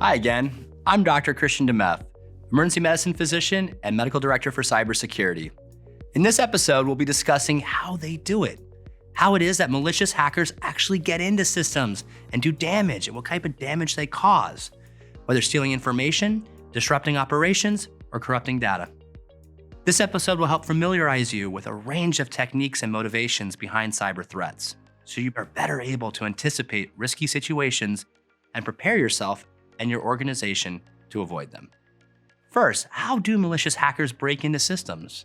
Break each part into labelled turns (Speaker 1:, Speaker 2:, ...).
Speaker 1: Hi again, I'm Dr. Christian DeMeth, emergency medicine physician and medical director for Cybersecurity. In this episode, we'll be discussing how they do it, how it is that malicious hackers actually get into systems and do damage and what type of damage they cause, whether stealing information, disrupting operations, or corrupting data. This episode will help familiarize you with a range of techniques and motivations behind cyber threats, so you are better able to anticipate risky situations and prepare yourself and your organization to avoid them. First, how do malicious hackers break into systems?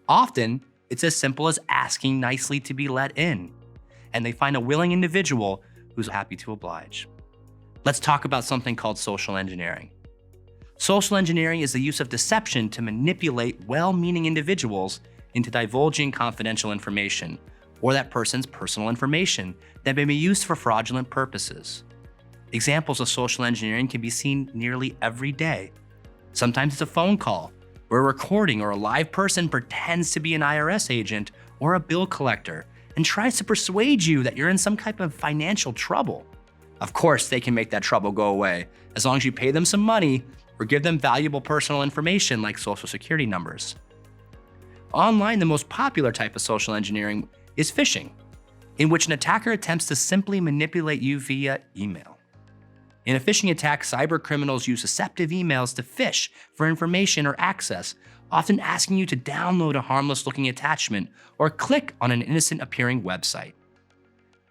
Speaker 1: Often, it's as simple as asking nicely to be let in, and they find a willing individual who's happy to oblige. Let's talk about something called social engineering. Social engineering is the use of deception to manipulate well-meaning individuals into divulging confidential information or that person's personal information that may be used for fraudulent purposes. Examples of social engineering can be seen nearly every day. Sometimes it's a phone call, where a recording or a live person pretends to be an IRS agent or a bill collector and tries to persuade you that you're in some type of financial trouble. Of course, they can make that trouble go away, as long as you pay them some money or give them valuable personal information like social security numbers. Online, the most popular type of social engineering is phishing, in which an attacker attempts to simply manipulate you via email. In a phishing attack, cyber criminals use deceptive emails to phish for information or access, often asking you to download a harmless-looking attachment or click on an innocent-appearing website.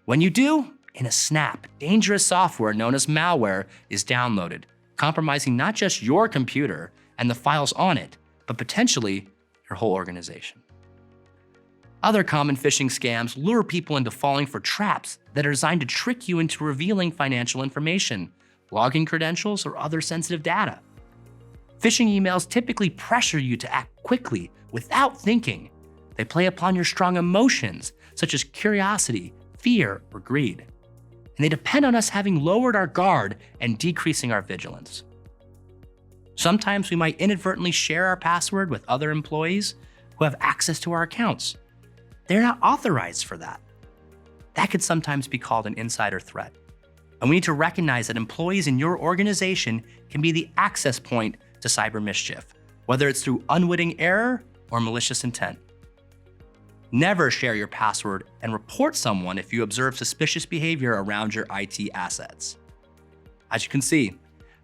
Speaker 1: When you do, in a snap, dangerous software known as malware is downloaded, compromising not just your computer and the files on it, but potentially your whole organization. Other common phishing scams lure people into falling for traps that are designed to trick you into revealing financial information, login credentials, or other sensitive data. Phishing emails typically pressure you to act quickly without thinking. They play upon your strong emotions, such as curiosity, fear, or greed. And they depend on us having lowered our guard and decreasing our vigilance. Sometimes we might inadvertently share our password with other employees who have access to our accounts. They're not authorized for that. That could sometimes be called an insider threat. And we need to recognize that employees in your organization can be the access point to cyber mischief, whether it's through unwitting error or malicious intent. Never share your password and report someone if you observe suspicious behavior around your IT assets. As you can see,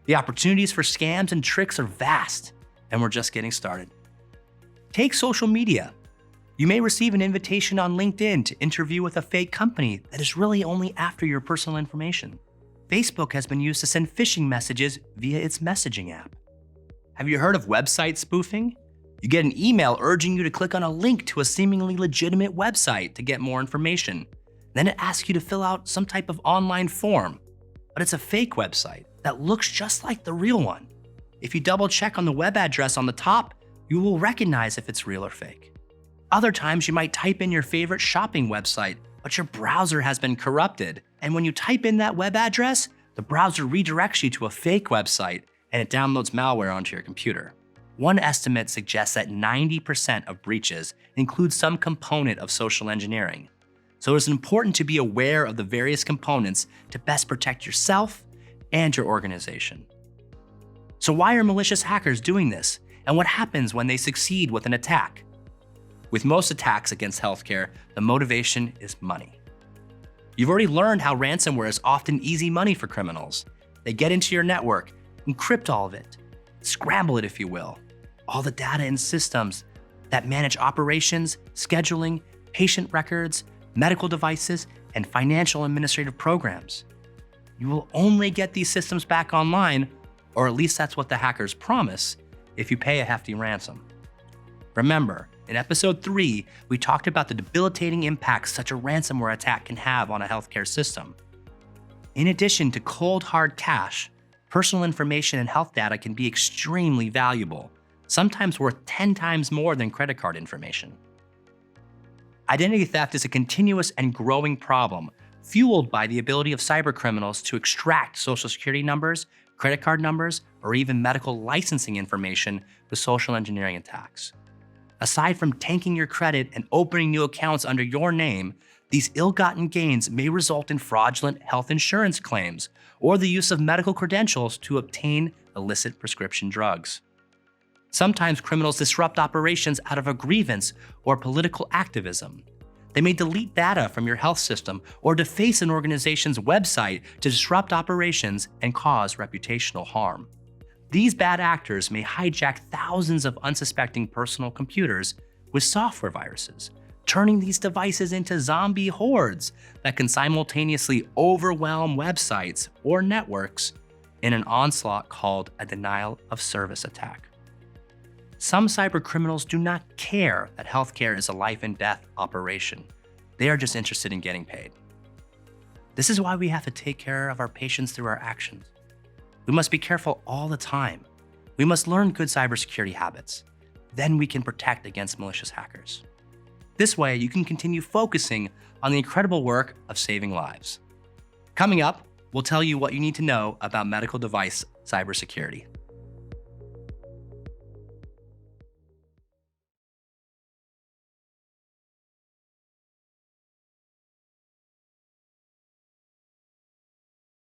Speaker 1: the opportunities for scams and tricks are vast, and we're just getting started. Take social media. You may receive an invitation on LinkedIn to interview with a fake company that is really only after your personal information. Facebook has been used to send phishing messages via its messaging app. Have you heard of website spoofing? You get an email urging you to click on a link to a seemingly legitimate website to get more information. Then it asks you to fill out some type of online form, but it's a fake website that looks just like the real one. If you double check on the web address on the top, you will recognize if it's real or fake. Other times you might type in your favorite shopping website, but your browser has been corrupted. And when you type in that web address, the browser redirects you to a fake website and it downloads malware onto your computer. One estimate suggests that 90% of breaches include some component of social engineering. So it's important to be aware of the various components to best protect yourself and your organization. So why are malicious hackers doing this? And what happens when they succeed with an attack? With most attacks against healthcare, the motivation is money. You've already learned how ransomware is often easy money for criminals. They get into your network, encrypt all of it, scramble it if you will, all the data and systems that manage operations, scheduling, patient records, medical devices, and financial administrative programs. You will only get these systems back online, or at least that's what the hackers promise, if you pay a hefty ransom. Remember, in episode 3, we talked about the debilitating impacts such a ransomware attack can have on a healthcare system. In addition to cold hard cash, personal information and health data can be extremely valuable, sometimes worth 10 times more than credit card information. Identity theft is a continuous and growing problem, fueled by the ability of cybercriminals to extract social security numbers, credit card numbers, or even medical licensing information with social engineering attacks. Aside from tanking your credit and opening new accounts under your name, These ill-gotten gains may result in fraudulent health insurance claims or the use of medical credentials to obtain illicit prescription drugs. Sometimes criminals disrupt operations out of a grievance or political activism. They may delete data from your health system or deface an organization's website to disrupt operations and cause reputational harm. These bad actors may hijack thousands of unsuspecting personal computers with software viruses, turning these devices into zombie hordes that can simultaneously overwhelm websites or networks in an onslaught called a denial of service attack. Some cybercriminals do not care that healthcare is a life and death operation. They are just interested in getting paid. This is why we have to take care of our patients through our actions. We must be careful all the time. We must learn good cybersecurity habits. Then we can protect against malicious hackers. This way, you can continue focusing on the incredible work of saving lives. Coming up, we'll tell you what you need to know about medical device cybersecurity.